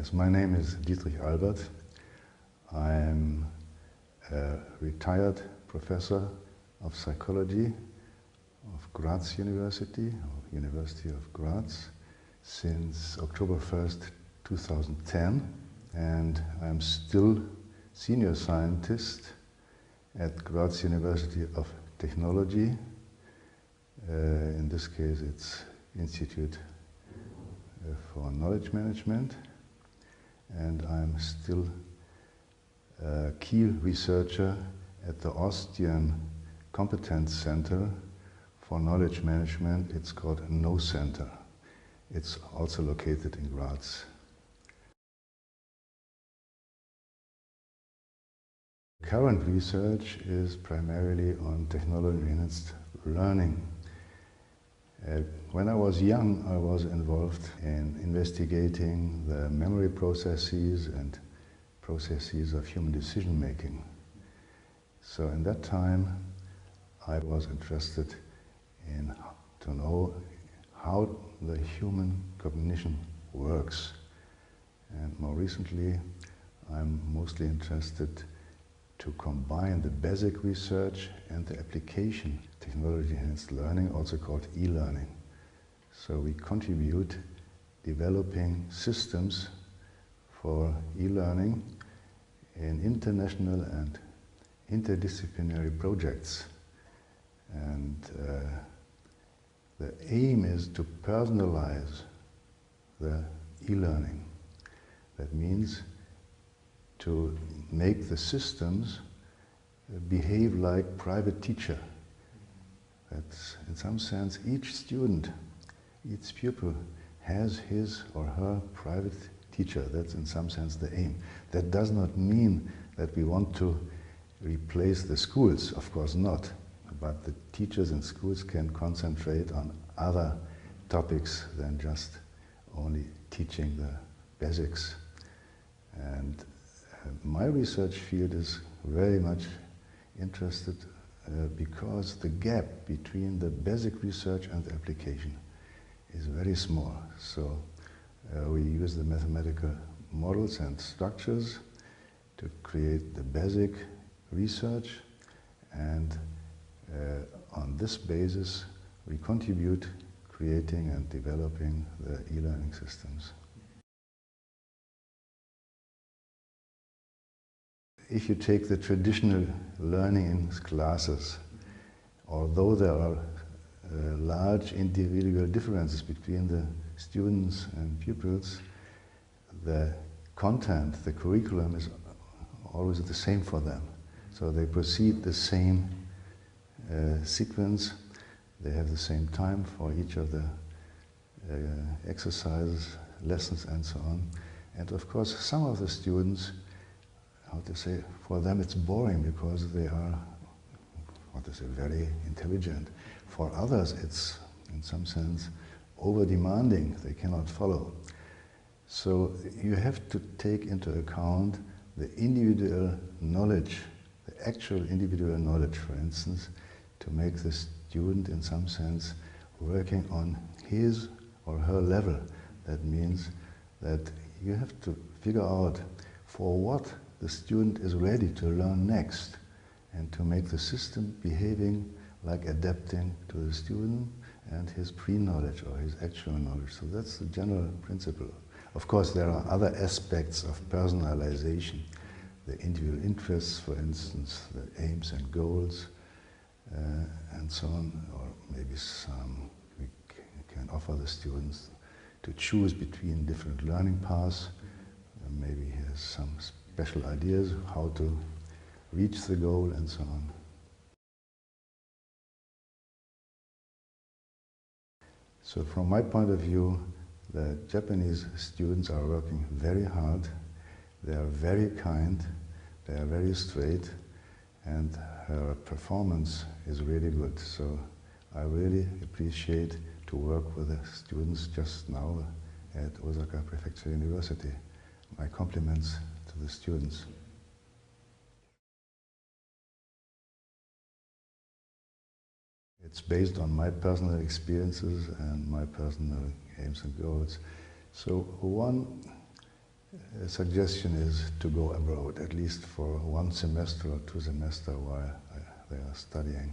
Yes, my name is Dietrich. I'm a retired professor of psychology of Graz University, or University of Graz, since October 1st, 2010, and I'm still senior scientist at Graz University of Technology. In this case, it's Institute for Knowledge Management, and I'm still a key researcher at the Austrian Competence Center for Knowledge Management. It's called No Center. It's also located in Graz. Current research is primarily on technology-enhanced learning. When I was young, I was involved in investigating the memory processes and processes of human decision-making. So in that time, I was interested in to know how the human cognition works. And more recently, I'm mostly interested to combine the basic research and the application technology-enhanced learning, also called e-learning. So we contribute developing systems for e-learning in international and interdisciplinary projects. And the aim is to personalize the e-learning. That means to make the systems behave like private teacher. That's, in some sense, each student, each pupil has his or her private teacher. That's in some sense the aim. That does not mean that we want to replace the schools, of course not. But the teachers in schools can concentrate on other topics than just only teaching the basics. And my research field is very much interested because the gap between the basic research and the application is very small. So we use the mathematical models and structures to create the basic research, and on this basis we contribute creating and developing the e-learning systems. If you take the traditional learning in classes, although there are large individual differences between the students and pupils, the content, the curriculum is always the same for them. So they proceed the same sequence, they have the same time for each of the exercises, lessons and so on. And of course some of the students, how to say, for them it's boring because they are, what to say, very intelligent. For others it's, in some sense, over-demanding, they cannot follow. So you have to take into account the individual knowledge, the actual individual knowledge, for instance, to make the student, in some sense, working on his or her level. That means that you have to figure out for what the student is ready to learn next, and to make the system behaving like adapting to the student and his pre-knowledge or his actual knowledge. So that's the general principle. Of course, there are other aspects of personalization, the individual interests, for instance, the aims and goals, and so on, or maybe some we can offer the students to choose between different learning paths. Maybe he has some special ideas how to reach the goal and so on. So from my point of view, the Japanese students are working very hard, they are very kind, they are very straight, and her performance is really good. So I really appreciate to work with the students just now at Osaka Prefecture University. My compliments to the students. It's based on my personal experiences and my personal aims and goals. So one a suggestion is to go abroad, at least for 1 semester or 2 semesters while they are studying,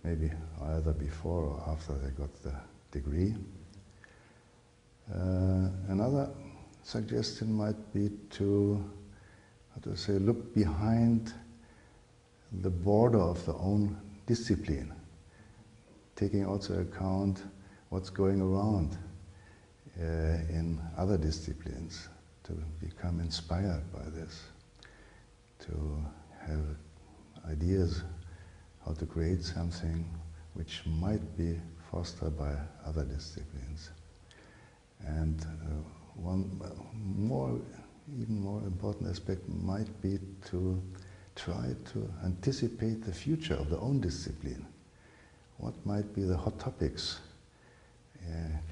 maybe either before or after they got the degree. Another suggestion might be to, look behind the border of their own discipline, taking also account what's going around in other disciplines, to become inspired by this, to have ideas how to create something which might be fostered by other disciplines. And one even more important aspect might be to try to anticipate the future of their own discipline. What might be the hot topics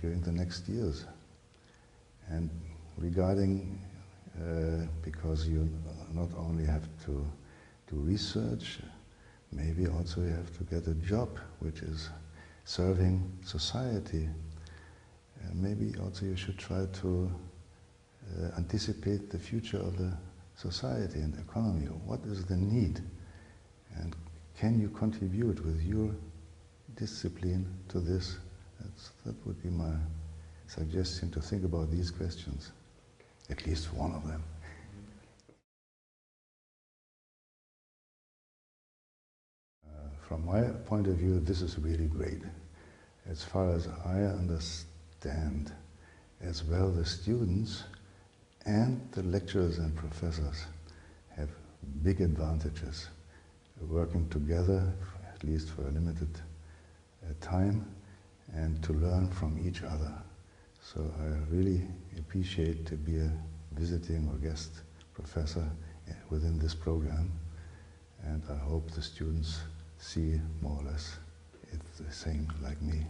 during the next years? And regarding, because you not only have to do research, maybe also you have to get a job which is serving society. Maybe also you should try to anticipate the future of the society and economy. What is the need? And can you contribute with your discipline to this? That would be my suggestion, to think about these questions, at least one of them. From my point of view, this is really great. As far as I understand, as well the students and the lecturers and professors have big advantages working together, at least for a limited time, and to learn from each other. So I really appreciate to be a visiting or guest professor within this program, and I hope the students see more or less it's the same like me.